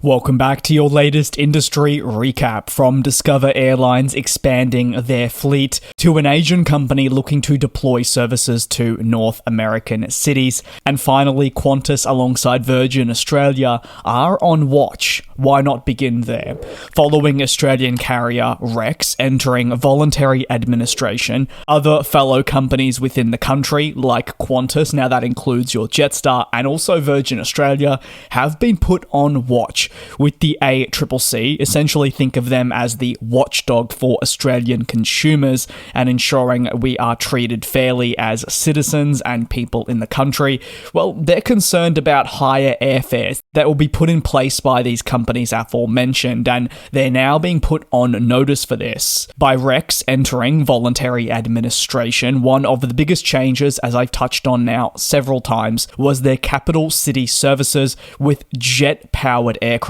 Welcome back to your latest industry recap. From Discover Airlines expanding their fleet to an Asian company looking to deploy services to North American cities. And finally, Qantas alongside Virgin Australia are on watch. Why not begin there? Following Australian carrier Rex entering voluntary administration, other fellow companies within the country like Qantas, now that includes your Jetstar and also Virgin Australia, have been put on watch with the ACCC. Essentially think of them as the watchdog for Australian consumers and ensuring we are treated fairly as citizens and people in the country. Well, they're concerned about higher airfares that will be put in place by these companies aforementioned, and they're now being put on notice for this. By Rex entering voluntary administration, one of the biggest changes, as I've touched on now several times, was their capital city services with jet-powered aircraft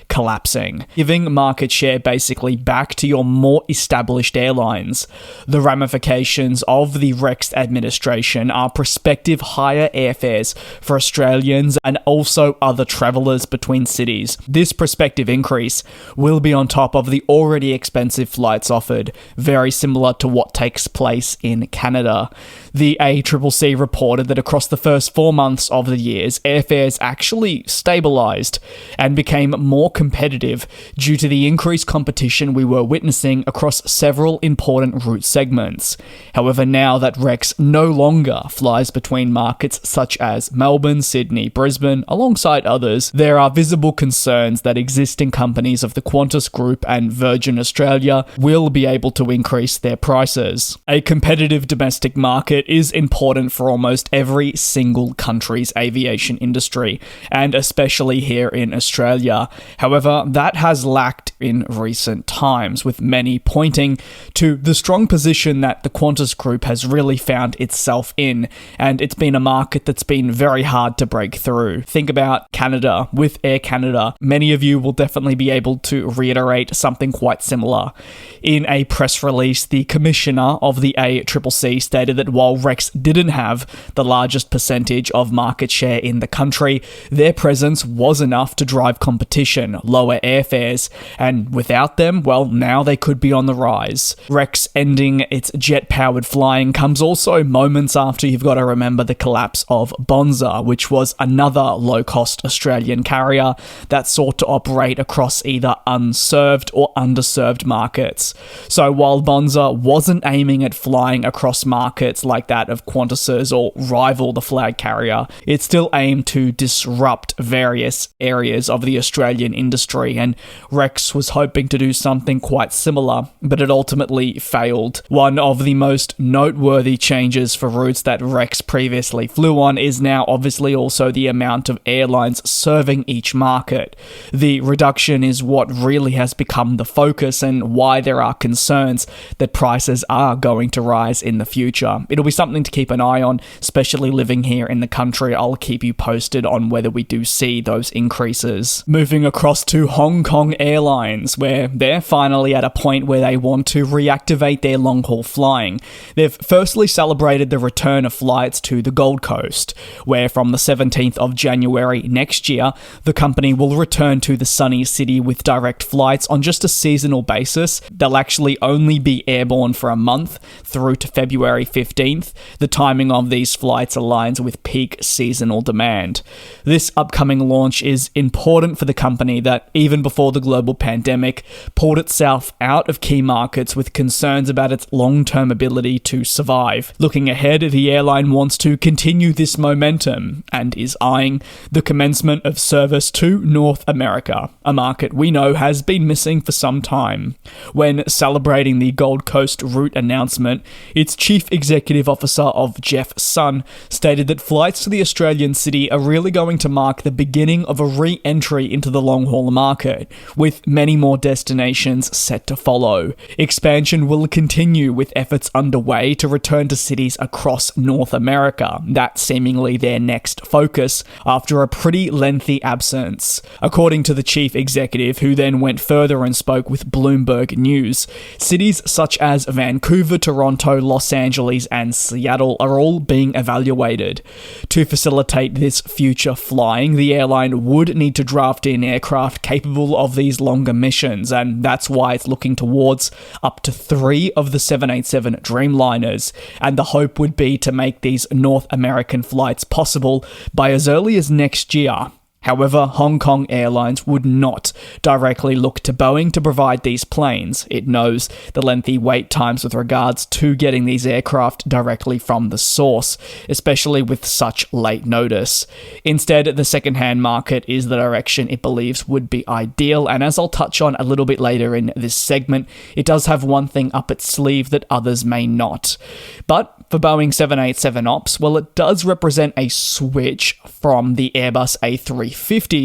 collapsing, giving market share basically back to your more established airlines. The ramifications of the Rex administration are prospective higher airfares for Australians and also other travellers between cities. This prospective increase will be on top of the already expensive flights offered, very similar to what takes place in Canada. The ACCC reported that across the first 4 months of the years, airfares actually stabilised and became more competitive due to the increased competition we were witnessing across several important route segments. However, now that Rex no longer flies between markets such as Melbourne, Sydney, Brisbane, alongside others, there are visible concerns that existing companies of the Qantas Group and Virgin Australia will be able to increase their prices. A competitive domestic market is important for almost every single country's aviation industry, and especially here in Australia. However, that has lacked in recent times, with many pointing to the strong position that the Qantas Group has really found itself in, and it's been a market that's been very hard to break through. Think about Canada with Air Canada. Many of you will definitely be able to reiterate something quite similar. In a press release, the commissioner of the ACCC stated that while Rex didn't have the largest percentage of market share in the country, their presence was enough to drive competition, lower airfares, and without them, well, now they could be on the rise. Rex ending its jet-powered flying comes also moments after you've got to remember the collapse of Bonza, which was another low-cost Australian carrier that sought to operate across either unserved or underserved markets. So while Bonza wasn't aiming at flying across markets like that of Qantas's or rival the flag carrier, it still aimed to disrupt various areas of the Australian industry, and Rex was hoping to do something quite similar, but it ultimately failed. One of the most noteworthy changes for routes that Rex previously flew on is now obviously also the amount of airlines serving each market. The reduction is what really has become the focus and why there are concerns that prices are going to rise in the future. It'll be something to keep an eye on, especially living here in the country. I'll keep you posted on whether we do see those increases. Moving across to Hong Kong Airlines, where they're finally at a point where they want to reactivate their long-haul flying. They've firstly celebrated the return of flights to the Gold Coast, where from the 17th of January next year, the company will return to the sunny city with direct flights on just a seasonal basis. They'll actually only be airborne for a month through to February 15th. The timing of these flights aligns with peak seasonal demand. This upcoming launch is important for the company that, even before the global pandemic, pulled itself out of key markets with concerns about its long-term ability to survive. Looking ahead, the airline wants to continue this momentum and is eyeing the commencement of service to North America, a market we know has been missing for some time. When celebrating the Gold Coast route announcement, its Chief Executive Officer of Jeff Sun stated that flights to the Australian city are really going to mark the beginning of a re-entry into the long-haul market, with many more destinations set to follow. Expansion will continue with efforts underway to return to cities across North America. That's seemingly their next focus after a pretty lengthy lengthy absence. According to the chief executive, who then went further and spoke with Bloomberg News, cities such as Vancouver, Toronto, Los Angeles, and Seattle are all being evaluated. To facilitate this future flying, the airline would need to draft in aircraft capable of these longer missions, and that's why it's looking towards up to 3 of the 787 Dreamliners, and the hope would be to make these North American flights possible by as early as next year. However, Hong Kong Airlines would not directly look to Boeing to provide these planes. It knows the lengthy wait times with regards to getting these aircraft directly from the source, especially with such late notice. Instead, the second-hand market is the direction it believes would be ideal, and as I'll touch on a little bit later in this segment, it does have one thing up its sleeve that others may not. But for Boeing 787 ops, well, it does represent a switch from the Airbus A350s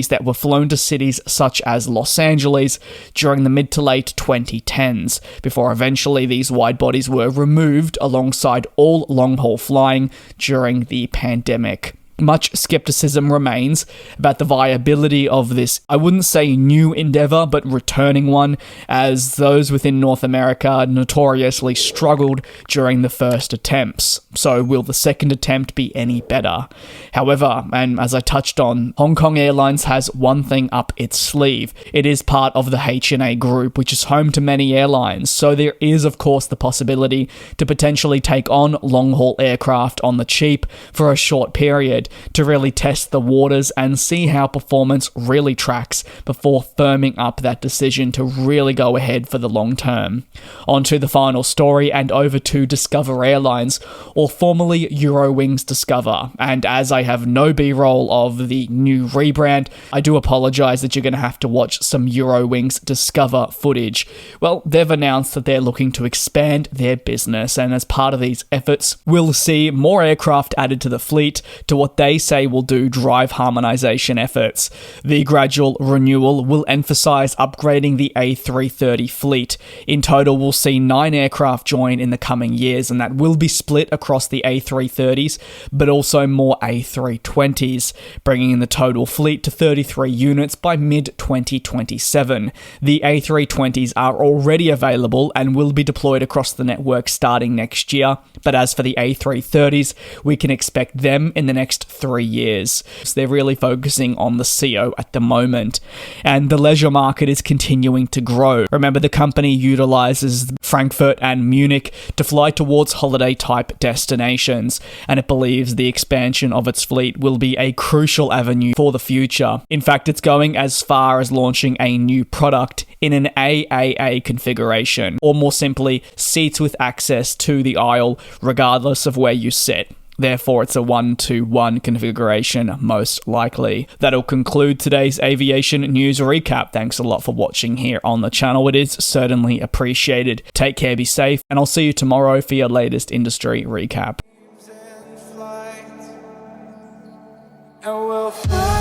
that were flown to cities such as Los Angeles during the mid to late 2010s, before eventually these wide bodies were removed alongside all long-haul flying during the pandemic. Much skepticism remains about the viability of this, I wouldn't say new endeavour, but returning one, as those within North America notoriously struggled during the first attempts. So will the second attempt be any better? However, and as I touched on, Hong Kong Airlines has one thing up its sleeve. It is part of the H&A group, which is home to many airlines, so there is of course the possibility to potentially take on long-haul aircraft on the cheap for a short period, to really test the waters and see how performance really tracks before firming up that decision to really go ahead for the long term. On to the final story and over to Discover Airlines, or formerly Eurowings Discover. And as I have no B-roll of the new rebrand, I do apologise that you're going to have to watch some Eurowings Discover footage. Well, they've announced that they're looking to expand their business, and as part of these efforts, we'll see more aircraft added to the fleet to what they say will do drive harmonization efforts. The gradual renewal will emphasize upgrading the A330 fleet. In total, we'll see 9 aircraft join in the coming years, and that will be split across the A330s, but also more A320s, bringing in the total fleet to 33 units by mid-2027. The A320s are already available and will be deployed across the network starting next year, but as for the A330s, we can expect them in the next 3 years. So they're really focusing on the CO at the moment, and the leisure market is continuing to grow. Remember, the company utilizes Frankfurt and Munich to fly towards holiday-type destinations, and it believes the expansion of its fleet will be a crucial avenue for the future. In fact, it's going as far as launching a new product in an AAA configuration, or more simply, seats with access to the aisle regardless of where you sit. Therefore, it's a 1-to-1 configuration, most likely. That'll conclude today's aviation news recap. Thanks a lot for watching here on the channel. It is certainly appreciated. Take care, be safe, and I'll see you tomorrow for your latest industry recap. And we'll fly.